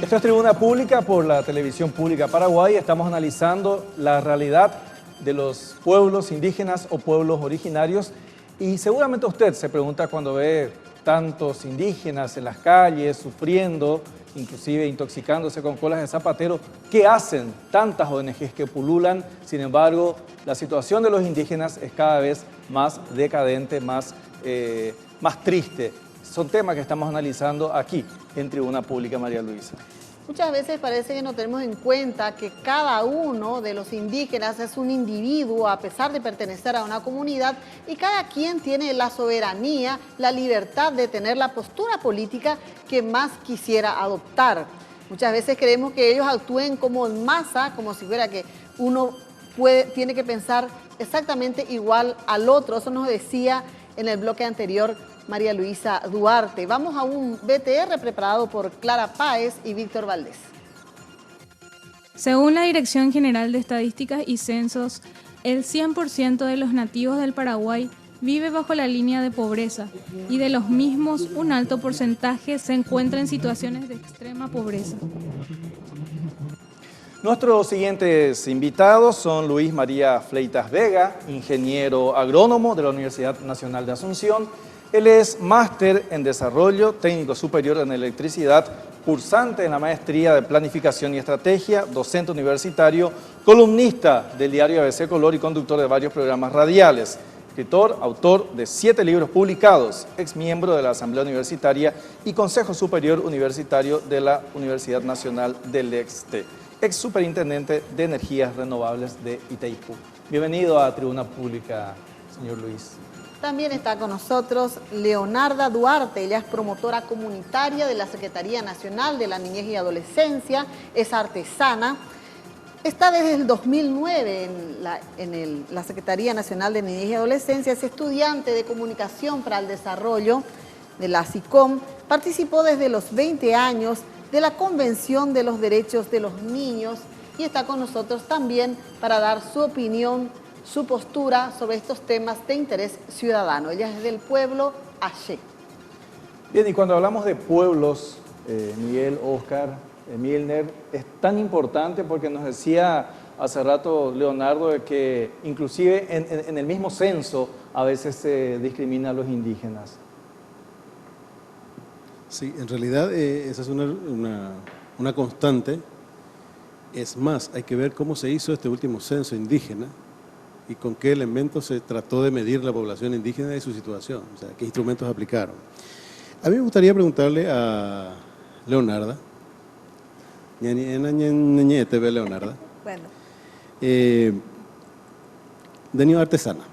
Esto es Tribuna Pública por la Televisión Pública Paraguay. Estamos analizando la realidad de los pueblos indígenas o pueblos originarios. Y seguramente usted se pregunta cuando ve tantos indígenas en las calles, sufriendo, inclusive intoxicándose con colas de zapatero, ¿qué hacen tantas ONGs que pululan? Sin embargo, la situación de los indígenas es cada vez más decadente, más triste. Son temas que estamos analizando aquí en Tribuna Pública, María Luisa. Muchas veces parece que no tenemos en cuenta que cada uno de los indígenas es un individuo a pesar de pertenecer a una comunidad y cada quien tiene la soberanía, la libertad de tener la postura política que más quisiera adoptar. Muchas veces creemos que ellos actúen como en masa, como si fuera que uno tiene que pensar exactamente igual al otro. Eso nos decía en el bloque anterior María Luisa Duarte. Vamos a un BTR preparado por Clara Páez y Víctor Valdés. Según la Dirección General de Estadísticas y Censos, el 100% de los nativos del Paraguay vive bajo la línea de pobreza y de los mismos un alto porcentaje se encuentra en situaciones de extrema pobreza. Nuestros siguientes invitados son Luis María Fleitas Vega, ingeniero agrónomo de la Universidad Nacional de Asunción. Él es máster en Desarrollo Técnico Superior en Electricidad, cursante en la Maestría de Planificación y Estrategia, docente universitario, columnista del diario ABC Color y conductor de varios programas radiales, escritor, autor de 7 libros publicados, exmiembro de la Asamblea Universitaria y Consejo Superior Universitario de la Universidad Nacional del Este, ex superintendente de Energías Renovables de Itaipú. Bienvenido a Tribuna Pública, señor Luis. También está con nosotros Leonarda Duarte. Ella es promotora comunitaria de la Secretaría Nacional de la Niñez y Adolescencia, es artesana. Está desde el 2009 en la Secretaría Nacional de Niñez y Adolescencia, es estudiante de Comunicación para el Desarrollo de la SICOM. Participó desde los 20 años de la Convención de los Derechos de los Niños y está con nosotros también para dar su opinión, su postura sobre estos temas de interés ciudadano. Ella es del pueblo Ayé. Bien, y cuando hablamos de pueblos, Miguel, Oscar, Milner, es tan importante porque nos decía hace rato Leonardo de que inclusive en el mismo censo a veces se discrimina a los indígenas. Sí, en realidad esa es una constante. Es más, hay que ver cómo se hizo este último censo indígena y con qué elementos se trató de medir la población indígena y su situación, o sea, qué instrumentos aplicaron. A mí me gustaría preguntarle a Leonarda, Leonarda, Bueno. Denio artesana.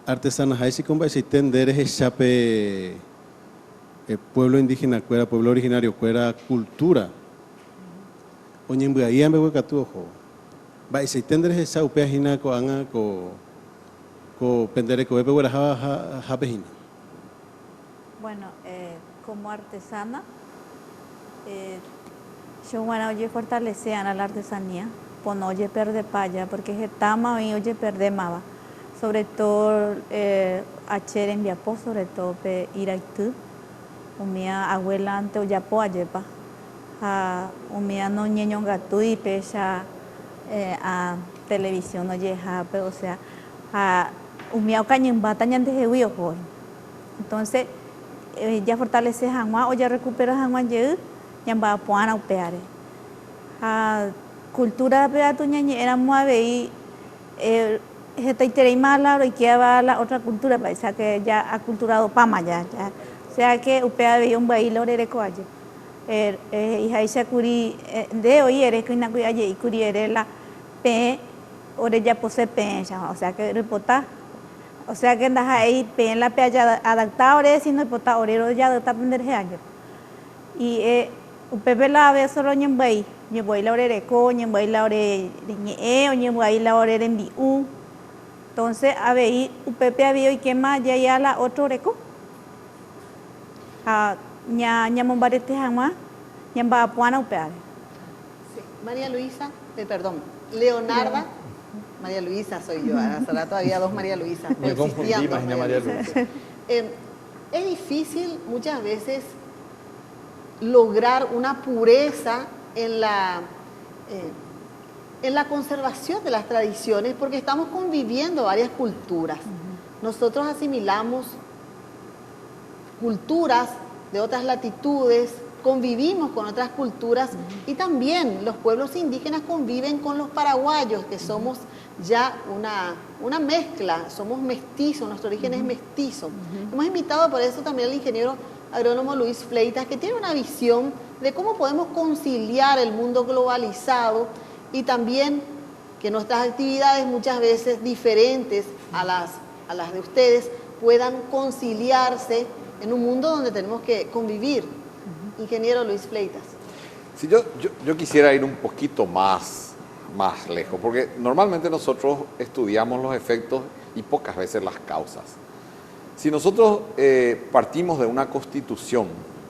Artesana, hay si comba si tender es chape pueblo indígena, cuera pueblo originario, cuera cultura. Oye, en Buahía me voy a tu ojo. Va, y si tendres esa upea jina ko anga ko pendere ko epe wera japejina. Bueno, como artesana, yo bueno, oye fortalecer a la artesanía, pues no oye perder paya, porque es tama y oye perder mava. Sobre todo acher en Viapó, sobre todo pe iraitú, mi abuela ante oyapo ayepa, mi no niño gato y pecha a televisión oye jape, o sea, mi cañen batañan de huio hoy. Entonces ya fortalece jangua o ya recupera jangua ye, ya va a poner a upeare. Cultura peatu ñañe era mueve y está interés mala y que va la otra cultura, o sea que ya ha culturado pama ya. O sea que upea ve un baile ore coaje. Hija isa curi de hoy eres que na cuya y curi eres la pe ore ya posee pe, o sea que repota. O sea que andas ahí pe en la pe ya adaptado ore sino repota orero ya de aprender año. Y upepe la ve solo ñen bai, ñe voy la ore co, ñe voy la ore ñe o ñe voy la ore en biu. Entonces a ver upepe había y que más ya la otro reco. Ña mombarete jamás, ña va a puana upear. Sí. María Luisa, perdón, Leonarda. María Luisa soy yo, hace rato había 2 María Luisa. Me confundí, imagina María Luisa. Es difícil muchas veces lograr una pureza en la conservación de las tradiciones, porque estamos conviviendo varias culturas. Nosotros asimilamos culturas de otras latitudes, convivimos con otras culturas y también los pueblos indígenas conviven con los paraguayos, que somos ya una mezcla, somos mestizos, nuestro origen es mestizo. Hemos invitado por eso también al ingeniero agrónomo Luis Fleitas, que tiene una visión de cómo podemos conciliar el mundo globalizado y también que nuestras actividades, muchas veces diferentes a las de ustedes, puedan conciliarse en un mundo donde tenemos que convivir. Ingeniero Luis Fleitas. Sí, yo quisiera ir un poquito más lejos, porque normalmente nosotros estudiamos los efectos y pocas veces las causas. Si nosotros partimos de una constitución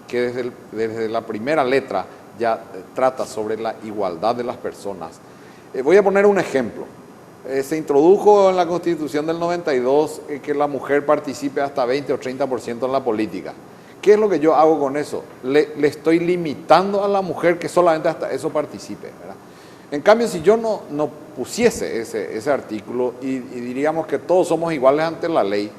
que desde la primera letra ya trata sobre la igualdad de las personas, voy a poner un ejemplo. Se introdujo en la Constitución del 92 que la mujer participe hasta 20 o 30% en la política. ¿Qué es lo que yo hago con eso? Le estoy limitando a la mujer que solamente hasta eso participe, ¿verdad? En cambio, si yo no pusiese ese artículo y diríamos que todos somos iguales ante la ley,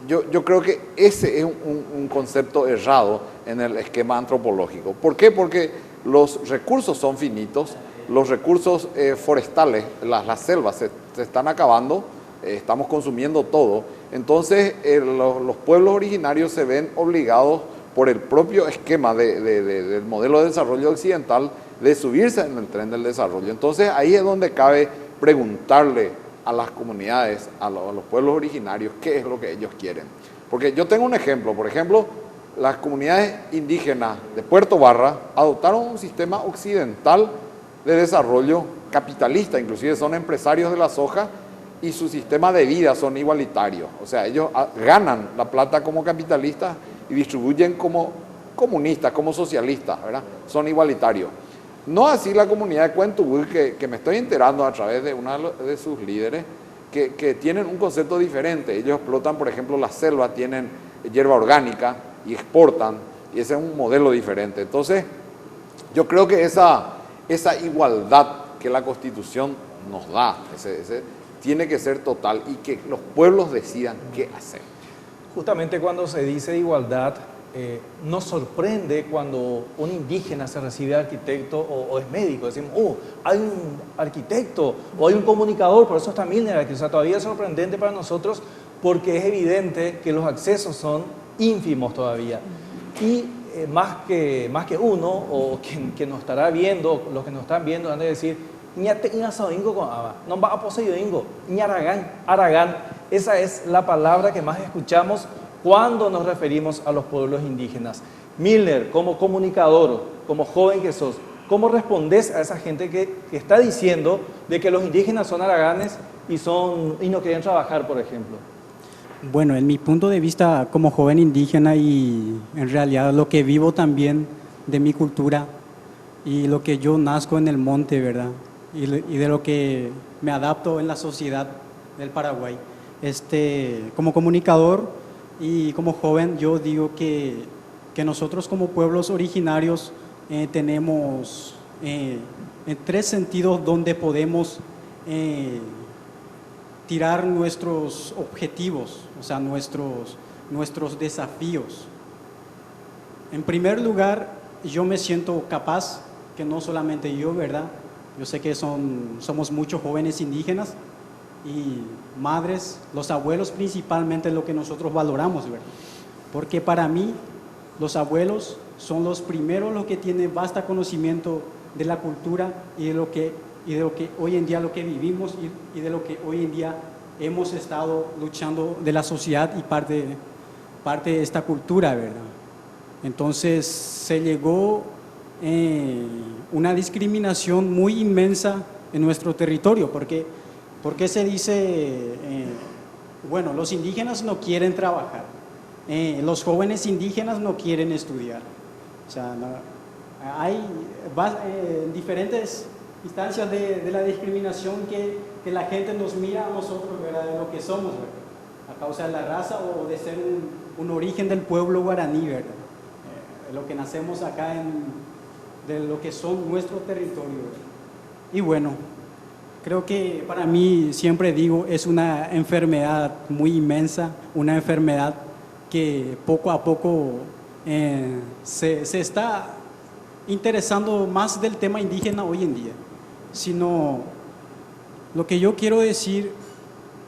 yo creo que ese es un concepto errado en el esquema antropológico. ¿Por qué? Porque los recursos son finitos, los recursos forestales, las selvas se están acabando, estamos consumiendo todo. Entonces los pueblos originarios se ven obligados por el propio esquema del modelo de desarrollo occidental de subirse en el tren del desarrollo. Entonces ahí es donde cabe preguntarle a las comunidades, a los pueblos originarios, qué es lo que ellos quieren. Porque yo tengo un ejemplo, por ejemplo, las comunidades indígenas de Puerto Barra adoptaron un sistema occidental de desarrollo capitalista, inclusive son empresarios de la soja y su sistema de vida son igualitarios. O sea, ellos ganan la plata como capitalistas y distribuyen como comunistas, como socialistas, ¿verdad? Son igualitarios. No así la comunidad de Cuentubul, que me estoy enterando a través de uno de sus líderes, que tienen un concepto diferente. Ellos explotan, por ejemplo, la selva, tienen hierba orgánica y exportan, y ese es un modelo diferente. Entonces, yo creo que esa igualdad que la Constitución nos da, tiene que ser total y que los pueblos decidan qué hacer. Justamente cuando se dice igualdad, nos sorprende cuando un indígena se recibe arquitecto o es médico. Decimos, hay un arquitecto o hay un comunicador, por eso está Milner aquí. O sea, todavía es sorprendente para nosotros porque es evidente que los accesos son ínfimos todavía. Y más que uno, o quien nos estará viendo, los que nos están viendo, han de decir, no va a poseer Aragán. Esa es la palabra que más escuchamos cuando nos referimos a los pueblos indígenas. Milner, como comunicador, como joven que sos, ¿cómo respondes a esa gente que está diciendo de que los indígenas son araganes y no quieren trabajar, por ejemplo? Bueno, en mi punto de vista como joven indígena y en realidad lo que vivo también de mi cultura y lo que yo nazco en el monte, ¿verdad? Y de lo que me adapto en la sociedad del Paraguay. Como comunicador y como joven, yo digo que nosotros como pueblos originarios tenemos en tres sentidos donde podemos tirar nuestros objetivos, o sea, nuestros desafíos. En primer lugar, yo me siento capaz, que no solamente yo, ¿verdad? Yo sé que somos muchos jóvenes indígenas y madres, los abuelos principalmente es lo que nosotros valoramos, ¿verdad? Porque para mí los abuelos son los primeros los que tienen vasto conocimiento de la cultura y de lo que hoy en día lo que vivimos y de lo que hoy en día hemos estado luchando de la sociedad y parte de esta cultura, ¿verdad? Entonces se llegó una discriminación muy inmensa en nuestro territorio, porque se dice, bueno, los indígenas no quieren trabajar, los jóvenes indígenas no quieren estudiar. O sea, hay diferentes instancias de la discriminación que la gente nos mira a nosotros, ¿verdad? De lo que somos, ¿verdad? A causa de la raza o de ser un origen del pueblo guaraní, ¿verdad? lo que nacemos acá de lo que son nuestros territorios. Y bueno, creo que para mí, siempre digo, es una enfermedad muy inmensa, una enfermedad que poco a poco se está interesando más del tema indígena hoy en día. Sino, lo que yo quiero decir,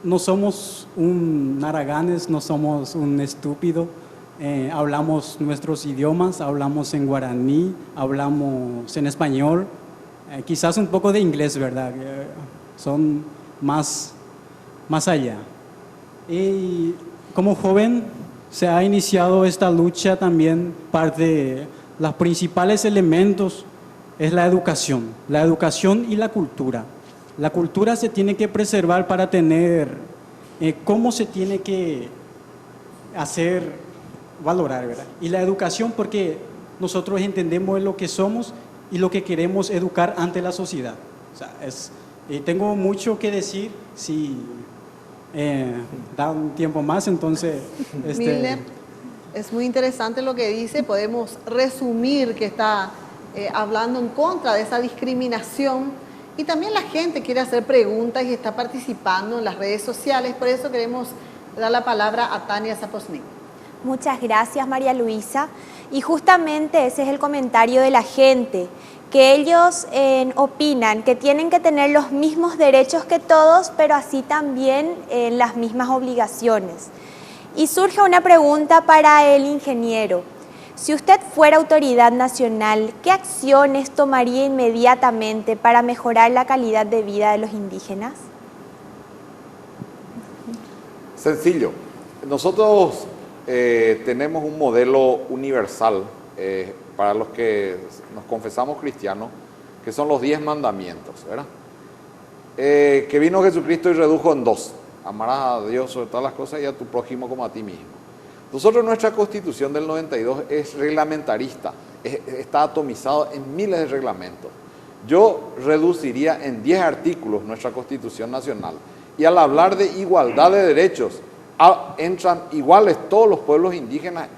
no somos un Naraganes, no somos un estúpido, hablamos nuestros idiomas, hablamos en guaraní, hablamos en español, quizás un poco de inglés, ¿verdad? Son más allá. Y como joven se ha iniciado esta lucha también, parte de los principales elementos es la educación y la cultura. La cultura se tiene que preservar para tener cómo se tiene que hacer valorar, ¿verdad? Y la educación porque nosotros entendemos lo que somos y lo que queremos educar ante la sociedad. O sea, tengo mucho que decir, si da un tiempo más, entonces... Milner, es muy interesante lo que dice, podemos resumir que está hablando en contra de esa discriminación. Y también la gente quiere hacer preguntas y está participando en las redes sociales. Por eso queremos dar la palabra a Tania Saposnik. Muchas gracias, María Luisa. Y justamente ese es el comentario de la gente, que ellos opinan que tienen que tener los mismos derechos que todos, pero así también las mismas obligaciones. Y surge una pregunta para el ingeniero. Si usted fuera autoridad nacional, ¿qué acciones tomaría inmediatamente para mejorar la calidad de vida de los indígenas? Sencillo. Nosotros tenemos un modelo universal para los que nos confesamos cristianos, que son los 10 mandamientos, ¿verdad? Que vino Jesucristo y redujo en 2. Amarás a Dios sobre todas las cosas y a tu prójimo como a ti mismo. Nosotros, nuestra Constitución del 92 es reglamentarista, está atomizado en miles de reglamentos. Yo reduciría en 10 artículos nuestra Constitución Nacional. Y al hablar de igualdad de derechos, entran iguales todos los pueblos indígenas,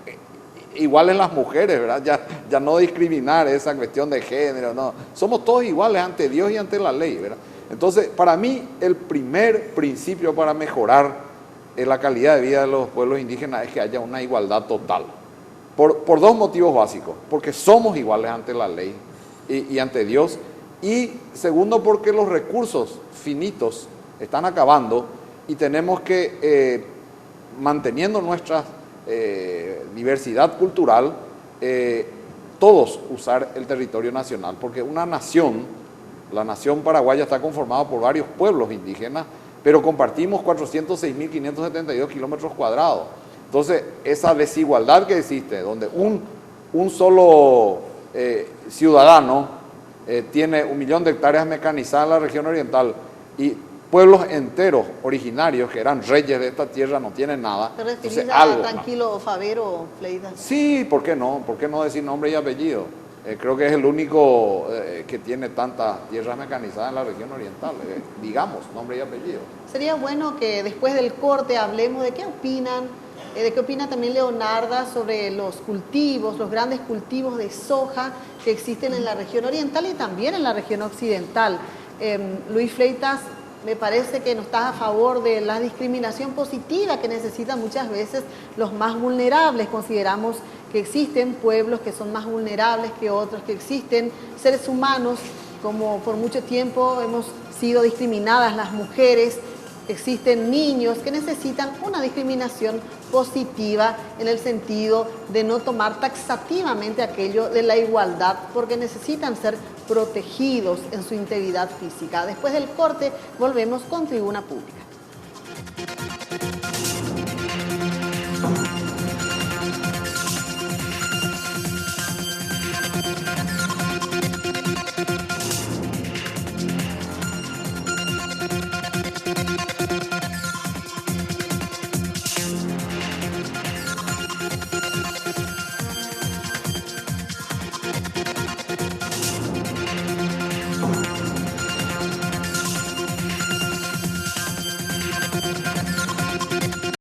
iguales las mujeres, ¿verdad? Ya no discriminar esa cuestión de género, no. Somos todos iguales ante Dios y ante la ley, ¿verdad? Entonces, para mí, el primer principio para mejorar la calidad de vida de los pueblos indígenas es que haya una igualdad total. Por 2 motivos básicos. Porque somos iguales ante la ley y ante Dios. Y segundo, porque los recursos finitos están acabando y tenemos que, manteniendo nuestra diversidad cultural, todos usar el territorio nacional. Porque una nación, la nación paraguaya, está conformada por varios pueblos indígenas, pero compartimos 406.572 kilómetros cuadrados. Entonces, esa desigualdad que existe, donde un solo ciudadano tiene 1 millón de hectáreas mecanizadas en la región oriental y pueblos enteros originarios que eran reyes de esta tierra no tienen nada. ¿Te referís Entonces, a Tranquilo Favero, Fleitas? Sí, ¿por qué no? ¿Por qué no decir nombre y apellido? Creo que es el único que tiene tantas tierras mecanizadas en la región oriental. Digamos, nombre y apellido. Sería bueno que después del corte hablemos de qué opinan, de qué opina también Leonarda sobre los cultivos, los grandes cultivos de soja que existen en la región oriental y también en la región occidental. Luis Fleitas, me parece que no estás a favor de la discriminación positiva que necesitan muchas veces los más vulnerables. Consideramos que existen pueblos que son más vulnerables que otros, que existen seres humanos, como por mucho tiempo hemos sido discriminadas las mujeres, existen niños que necesitan una discriminación positiva en el sentido de no tomar taxativamente aquello de la igualdad, porque necesitan ser protegidos en su integridad física. Después del corte volvemos con Tribuna Pública.